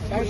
उधर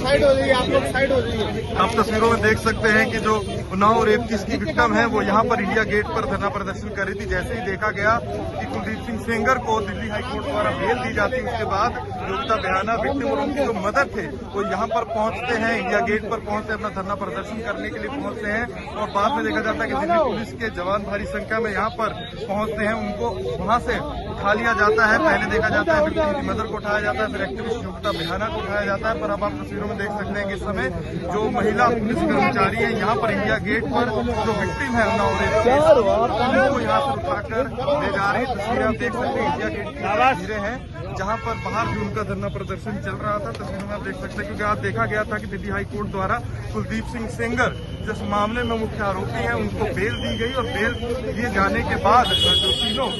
साइड हो जाइए, आप लोग साइड हो जाइए। आप तस्वीरों में देख सकते हैं कि जो उन्नाव रेप केस की विक्टिम है वो यहाँ पर इंडिया गेट पर धरना प्रदर्शन कर रही थी। जैसे ही देखा गया कि कुलदीप सिंह सेंगर को दिल्ली हाईकोर्ट द्वारा बेल दी जाती, उसके बाद योगिता बेहाना विक्टिम और उनकी जो मदर थे वो यहाँ पर पहुंचते हैं, इंडिया गेट पर पहुंचते अपना धरना प्रदर्शन करने के लिए पहुंचते हैं। और बाद में देखा जाता है कि दिल्ली पुलिस के जवान भारी संख्या में यहाँ पर पहुंचते हैं, उनको वहां से उठा लिया जाता है। पहले देखा जाता है विक्टिम की मदर को उठाया जाता है, फिर एक्टिविस्ट योगिता बेहाना को उठाया जाता है। पर अब आप तस्वीरों में देख सकते हैं कि इस समय जो महिला पुलिस कर्मचारी है यहाँ पर इंडिया गेट पर जो विक्टिम है उन्नाव रेप केस उनको यहाँ से उठाकर ले जा रहे हैं। तस्वीरें आप देख सकते हैं इंडिया गेट की तस्वीरें हैं जहां पर बाहर भी उनका धरना प्रदर्शन चल रहा था। तस्वीरों में आप देख सकते हैं क्योंकि आज देखा गया था कि दिल्ली हाईकोर्ट द्वारा कुलदीप सिंह सेंगर जिस मामले में मुख्य आरोपी हैं उनको बेल दी गई और बेल दिए जाने के बाद जो तीनों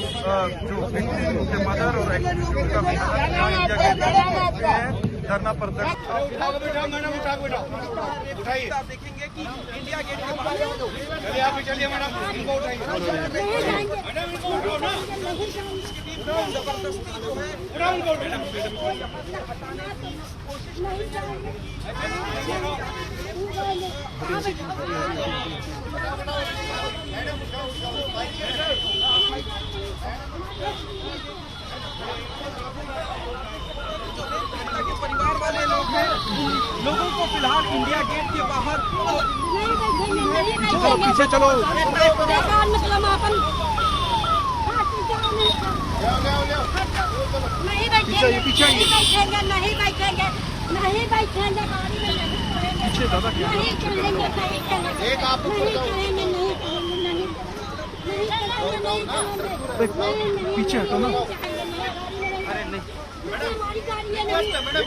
जो विक्टिम उनके मदर और एक्टिविस्ट का इंडिया गेट हैं धरना प्रदर्शन। उठाइए, आप देखेंगे कि इंडिया गेट के बाहर चलिए, आप चलिए मैडम, इनको उठाइए। जबरदस्ती जो है परिवार वाले लोग हैं, लोगों को फिलहाल इंडिया गेट के बाहर चलो पीछे चलो, नहीं बैठेंगे, पीछे नहीं बैठेंगे, नहीं बैठेंगे, नहीं बैठेंगे, गाड़ी में नहीं पीछे दादा क्या नहीं चलेंगे, नहीं चलेंगे, एक आप नहीं चलेंगे, नहीं चलेंगे, नहीं चलेंगे, पीछे हटो ना। अरे नहीं, हमारी गाड़ी है, नहीं हमारी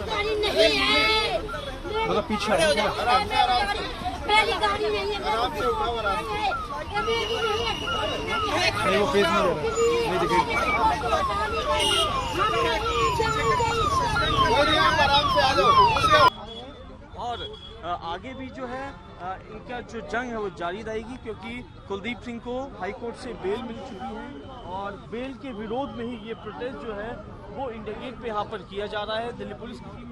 गाड़ी नहीं है, मतलब पीछे आओ, पहली गाड़ी नहीं है, आराम से उठाओ, आराम से। नहीं वो फेस नहीं दे रहा, नहीं दिखेगी। आराम से आ जाओ। और आगे भी जो है इनका जो जंग है वो जारी रहेगी क्योंकि कुलदीप सिंह को हाईकोर्ट से बेल मिल चुकी है और बेल के विरोध में ही ये प्रोटेस्ट जो है वो इंडिया गेट पे यहाँ पर किया जा रहा है। दिल्ली पुलिस की टीम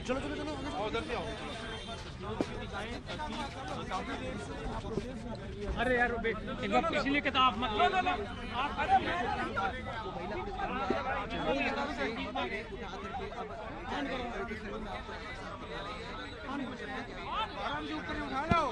चलो चलो चलो उधर से आओ। अरे यार एक बार पिछली किताब मत आराम से ऊपर उठा लो।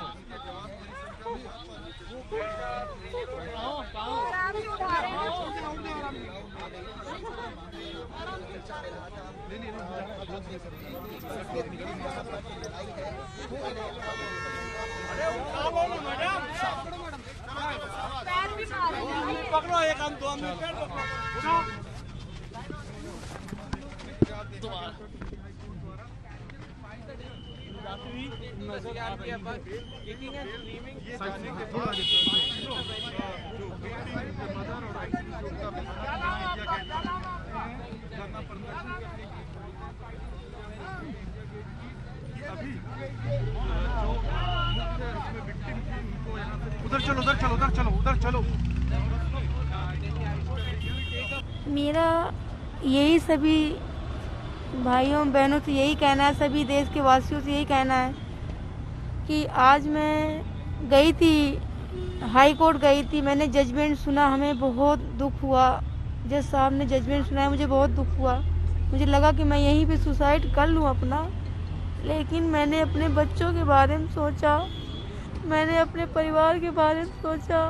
पकड़ो एक हम दो हम उधर चलो, उधर चलो, उधर चलो, उधर चलो। मेरा यही सभी भाइयों बहनों से यही कहना है, सभी देश के वासियों से यही कहना है कि आज मैं गई थी हाई कोर्ट गई थी, मैंने जजमेंट सुना, हमें बहुत दुख हुआ। जज साहब ने जजमेंट सुनाया, मुझे बहुत दुख हुआ। मुझे लगा कि मैं यहीं पे सुसाइड कर लूँ अपना, लेकिन मैंने अपने बच्चों के बारे में सोचा, मैंने अपने परिवार के बारे में सोचा,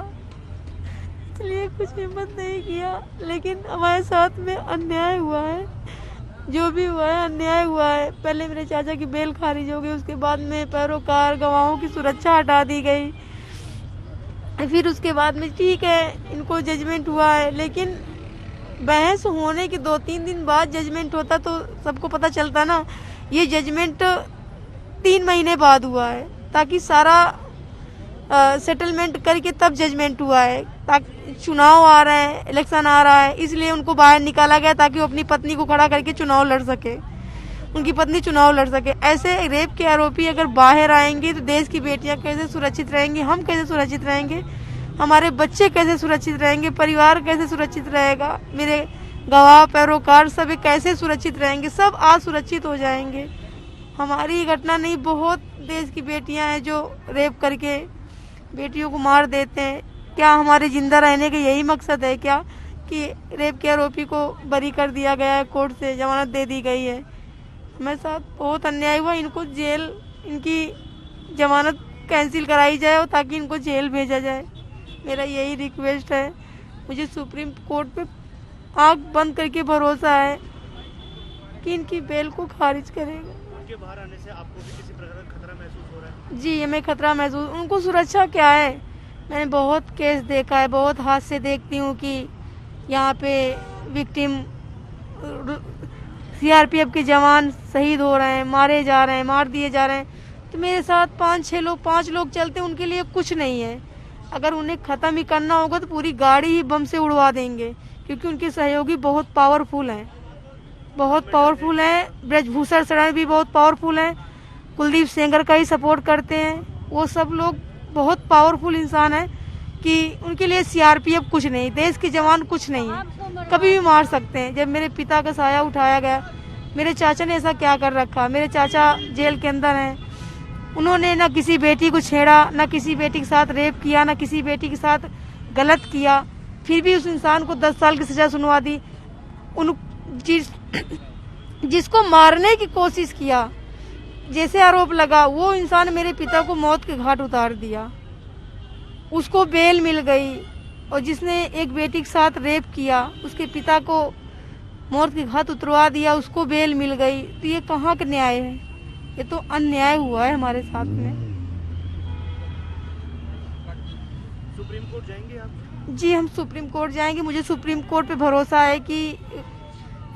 इसलिए कुछ हिम्मत नहीं किया। लेकिन हमारे साथ में अन्याय हुआ है, जो भी हुआ है अन्याय हुआ है। पहले मेरे चाचा की बेल खारिज हो गई, उसके बाद में पैरोकार गवाहों की सुरक्षा हटा दी गई, फिर उसके बाद में ठीक है इनको जजमेंट हुआ है, लेकिन बहस होने के 2-3 दिन बाद जजमेंट होता तो सबको पता चलता ना। ये जजमेंट 3 महीने बाद हुआ है ताकि सारा सेटलमेंट करके तब जजमेंट हुआ है। ताकि चुनाव आ रहे हैं, इलेक्शन आ रहा है, इसलिए उनको बाहर निकाला गया ताकि वो अपनी पत्नी को खड़ा करके चुनाव लड़ सके, उनकी पत्नी चुनाव लड़ सके। ऐसे रेप के आरोपी अगर बाहर आएंगे तो देश की बेटियां कैसे सुरक्षित रहेंगी, हम कैसे सुरक्षित रहेंगे, हमारे बच्चे कैसे सुरक्षित रहेंगे, परिवार कैसे सुरक्षित रहेगा, मेरे गवाह पैरोकार सब कैसे सुरक्षित रहेंगे। सब आज सुरक्षित हो जाएंगे। हमारी घटना नहीं, बहुत देश की बेटियां हैं जो रेप करके बेटियों को मार देते हैं। क्या हमारे जिंदा रहने का यही मकसद है क्या कि रेप के आरोपी को बरी कर दिया गया है, कोर्ट से जमानत दे दी गई है। हमारे साथ बहुत अन्याय हुआ, इनको जेल, इनकी जमानत कैंसिल कराई जाए और ताकि इनको जेल भेजा जाए। मेरा यही रिक्वेस्ट है। मुझे सुप्रीम कोर्ट पे आंख बंद करके भरोसा है कि इनकी बेल को खारिज करेगा। उनके बाहर आने से आपको भी किसी प्रकार का खतरा महसूस हो रहा है? जी, हमें खतरा महसूस, उनको सुरक्षा क्या है। मैंने बहुत केस देखा है, बहुत हादसे देखती हूँ कि यहाँ पे विक्टिम सीआरपीएफ के जवान शहीद हो रहे हैं, मारे जा रहे हैं, मार दिए जा रहे हैं। तो मेरे साथ 5 लोग चलते, उनके लिए कुछ नहीं है। अगर उन्हें ख़त्म ही करना होगा तो पूरी गाड़ी ही बम से उड़वा देंगे, क्योंकि उनके सहयोगी बहुत पावरफुल हैं, बहुत पावरफुल हैं। ब्रजभूषण शरण भी बहुत पावरफुल हैं, कुलदीप सेंगर का ही सपोर्ट करते हैं। वो सब लोग बहुत पावरफुल इंसान हैं कि उनके लिए सीआरपीएफ कुछ नहीं, देश के जवान कुछ नहीं है, कभी भी मार सकते हैं। जब मेरे पिता का साया उठाया गया, मेरे चाचा ने ऐसा क्या कर रखा। मेरे चाचा जेल के अंदर हैं, उन्होंने ना किसी बेटी को छेड़ा, ना किसी बेटी के साथ रेप किया, ना किसी बेटी के साथ गलत किया, फिर भी उस इंसान को 10 साल की सजा सुनवा दी। जिसको मारने की कोशिश किया, जैसे आरोप लगा, वो इंसान मेरे पिता को मौत के घाट उतार दिया, उसको बेल मिल गई। और जिसने एक बेटी के साथ रेप किया, उसके पिता को मौत के घाट उतरवा दिया, उसको बेल मिल गई। तो ये कहाँ का न्याय है? ये तो अन्याय हुआ है हमारे साथ में। सुप्रीम कोर्ट जाएंगे आप? जी, हम सुप्रीम कोर्ट जाएंगे। मुझे सुप्रीम कोर्ट पे भरोसा है कि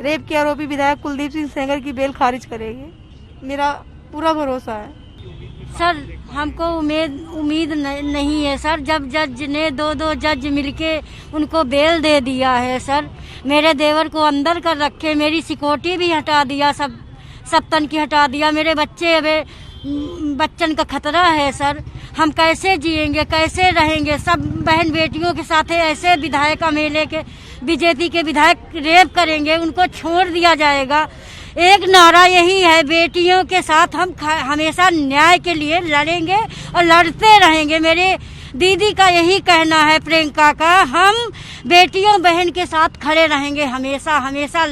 रेप के आरोपी विधायक कुलदीप सिंह सेंगर की बेल खारिज करेगी, मेरा पूरा भरोसा है। सर, हमको उम्मीद नहीं है सर। जब जज ने 2 जज मिलके उनको बेल दे दिया है सर, मेरे देवर को अंदर कर रखे, मेरी सिक्योरिटी भी हटा दिया, सब तन की हटा दिया। मेरे बच्चन का खतरा है सर। हम कैसे जिएंगे, कैसे रहेंगे? सब बहन बेटियों के साथ ऐसे विधायक एमएलए के, बीजेपी के विधायक रेप करेंगे, उनको छोड़ दिया जाएगा। एक नारा यही है, बेटियों के साथ हम हमेशा न्याय के लिए लड़ेंगे और लड़ते रहेंगे। मेरे दीदी का यही कहना है, प्रियंका का, हम बेटियों बहन के साथ खड़े रहेंगे, हमेशा हमेशा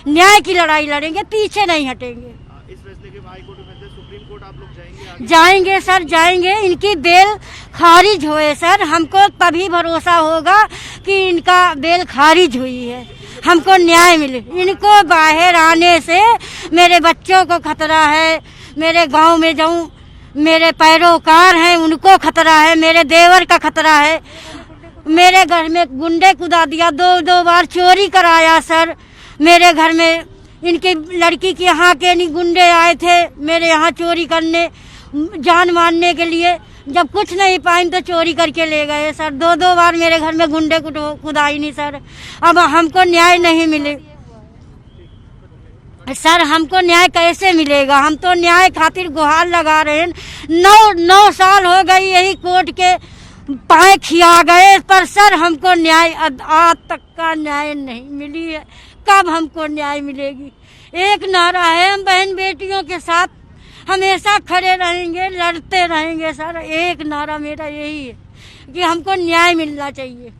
न्याय की लड़ाई लड़ेंगे, पीछे नहीं हटेंगे। इस फैसले के हाई कोर्ट में सुप्रीम कोर्ट आप लोग जाएंगे? जाएंगे सर, जाएंगे। इनकी बेल खारिज होए सर, हमको तभी भरोसा होगा कि इनका बेल खारिज हुई है, हमको न्याय मिले। इनको बाहर आने से मेरे बच्चों को खतरा है, मेरे गांव में जाऊं, मेरे पैरोकार हैं उनको खतरा है, मेरे देवर का खतरा है। मेरे घर में गुंडे कुदा दिया, 2 बार चोरी कराया सर। मेरे घर में इनकी लड़की के यहाँ के नहीं गुंडे आए थे मेरे यहाँ चोरी करने, जान मारने के लिए। जब कुछ नहीं पाए तो चोरी करके ले गए सर। 2 बार मेरे घर में गुंडे कुदाई नहीं सर। अब हमको न्याय नहीं मिले सर, हमको न्याय कैसे मिलेगा? हम तो न्याय खातिर गुहार लगा रहे हैं। 9 साल हो गई यही कोर्ट के पाए खिया गए, पर सर हमको न्याय आज तक का न्याय नहीं मिली है। कब हमको न्याय मिलेगी? एक नारा है, हम बहन बेटियों के साथ हमेशा खड़े रहेंगे, लड़ते रहेंगे सर। एक नारा मेरा यही है कि हमको न्याय मिलना चाहिए।